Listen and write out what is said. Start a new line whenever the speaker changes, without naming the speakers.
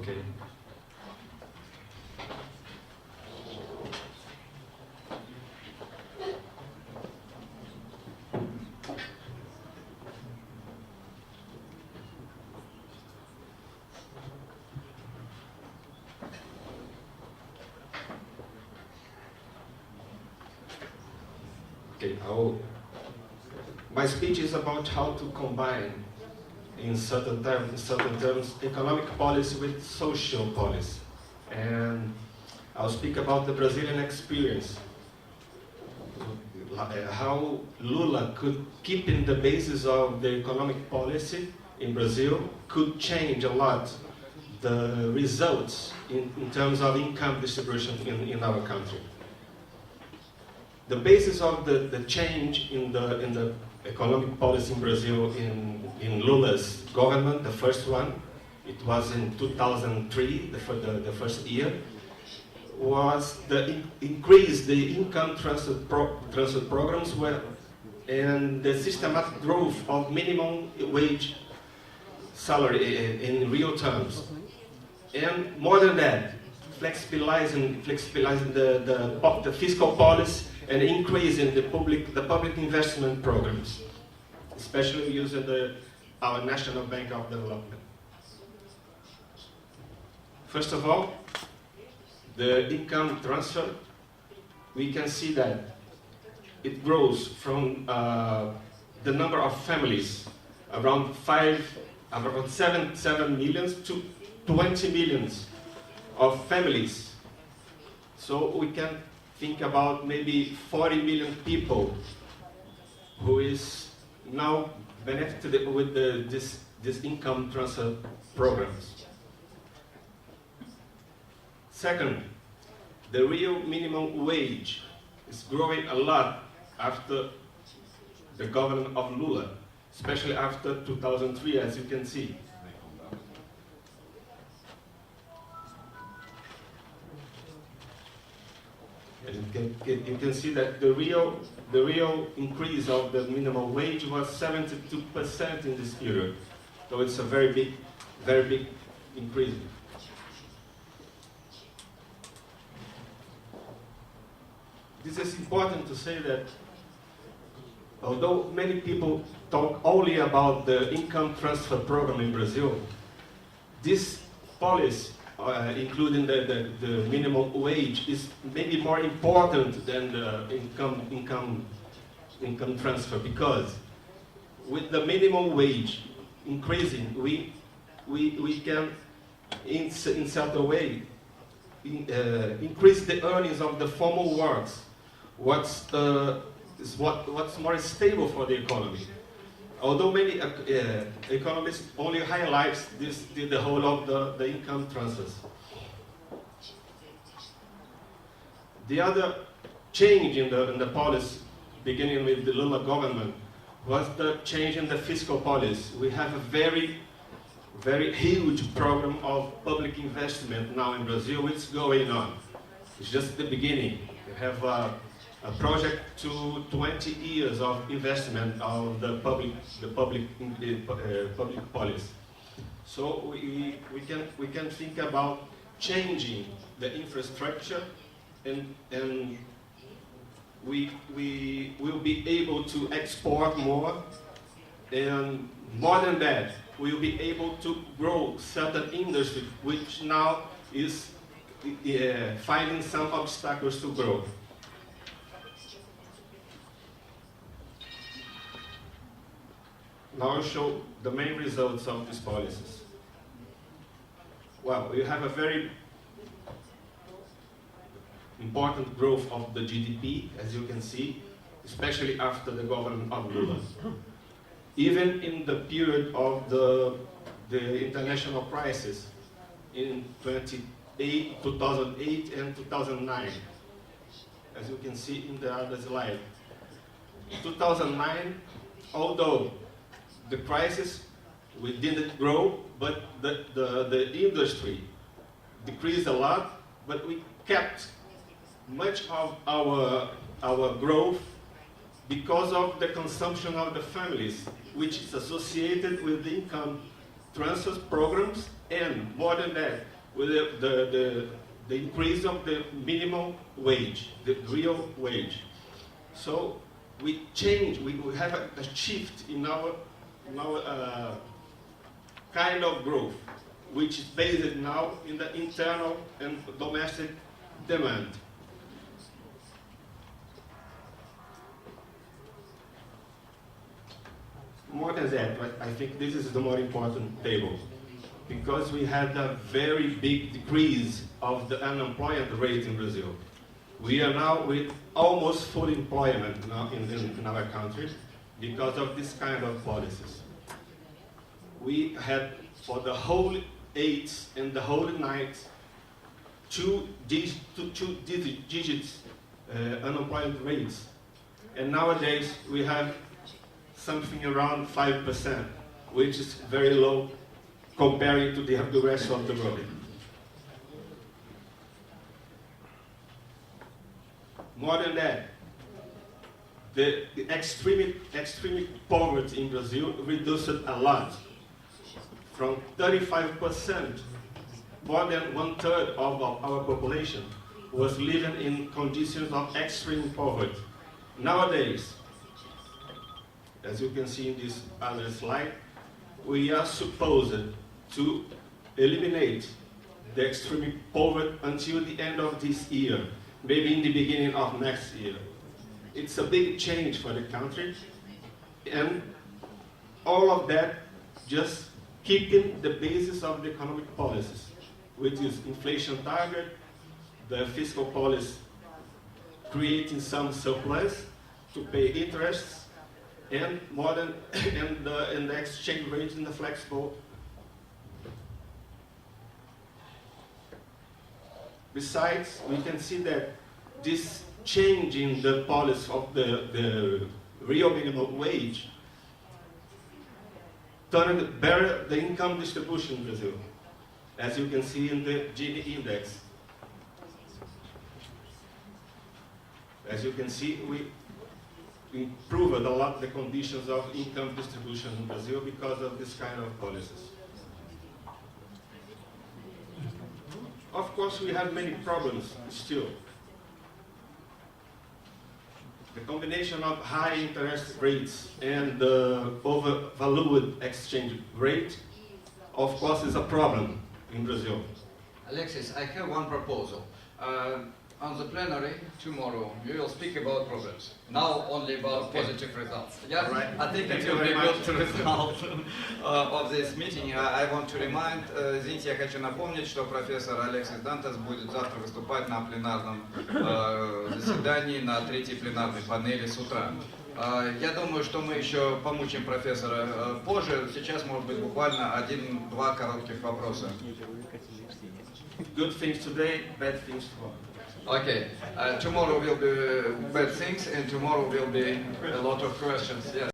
Okay. Okay, my speech is about how to combine, in certain terms, economic policy with social policy. And I'll speak about the Brazilian experience, how Lula could keep in the basis of the economic policy in Brazil, could change a lot the results in terms of income distribution in our country. The basis of the change in the economic policy in Brazil in Lula's government, the first one, it was in 2003, the first year, was the increase the income transfer programs and the systematic growth of minimum wage salary in real terms. And more than that, flexibilizing the fiscal policy and increasing the public investment programs, especially using our National Bank of Development. First of all, the income transfer, we can see that it grows from the number of families, around 7 million to 20 millions of families. So we can think about maybe 40 million people who is now benefited with this income transfer programs. Second, the real minimum wage is growing a lot after the government of Lula, especially after 2003, as you can see. You can see that the real increase of the minimum wage was 72% in this period. So it's a very big increase. This is important to say that although many people talk only about the income transfer program in Brazil, this policy, including the minimum wage, is maybe more important than the income transfer, because with the minimum wage increasing, we can, in certain way, increase the earnings of the formal works. What's more stable for the economy. Although many economists only highlight the whole of the income transfers. The other change in the policy, beginning with the Lula government, was the change in the fiscal policy. We have a very huge program of public investment now in Brazil. It's going on. It's just the beginning. We have a project to 20 years of investment of the public policy. So we can think about changing the infrastructure, and we will be able to export more, and more than that, we will be able to grow certain industry which now is finding some obstacles to grow. Now I'll show the main results of these policies. Well, we have a very important growth of the GDP, as you can see, especially after the government of Lula. Even in the period of the international crisis in 2008 and 2009, as you can see in the other slide. 2009, although the crisis, we didn't grow, but the industry decreased a lot, but we kept much of our growth because of the consumption of the families, which is associated with the income transfer programs, and more than that, with the increase of the minimum wage, the real wage. So we change, we have a shift in our kind of growth, which is based now in the internal and domestic demand. More than that, but I think this is the more important table, because we had a very big decrease of the unemployment rate in Brazil. We are now with almost full employment now in our country because of this kind of policies. We had for the whole 8th and the whole 9th two digits unemployment rates, and nowadays we have something around 5%, which is very low comparing to the rest of the world. More than that, the extreme poverty in Brazil reduced a lot. From 35%, more than 1/3 of our population was living in conditions of extreme poverty. Nowadays, as you can see in this other slide, we are supposed to eliminate the extreme poverty until the end of this year, maybe in the beginning of next year. It's a big change for the country, and all of that just keeping the basis of the economic policies, which is inflation target, the fiscal policy creating some surplus to pay interests, and more than and the exchange rate in the flexible. Besides, we can see that this change in the policy of the real minimum wage turned better the income distribution in Brazil, as you can see in the Gini index. As you can see, we improved a lot the conditions of income distribution in Brazil because of this kind of policies. Of course, we have many problems still. The combination of high interest rates and the overvalued exchange rate, of course, is a problem in Brazil.
Alexis, I have one proposal. On the plenary tomorrow, we will speak about problems. Now only about positive results. Yeah,
right.
I think it will be good result of this meeting. I want to remind, извините, я хочу напомнить, что профессор Алексис Дантас будет завтра выступать на пленарном заседании на 3-й пленарной панели с утра. Я думаю, что мы еще помучим профессора позже. Сейчас, может быть, буквально 1-2 коротких вопроса.
Good things today, bad things tomorrow.
Okay, tomorrow will be bad things and tomorrow will be a lot of questions. Yeah.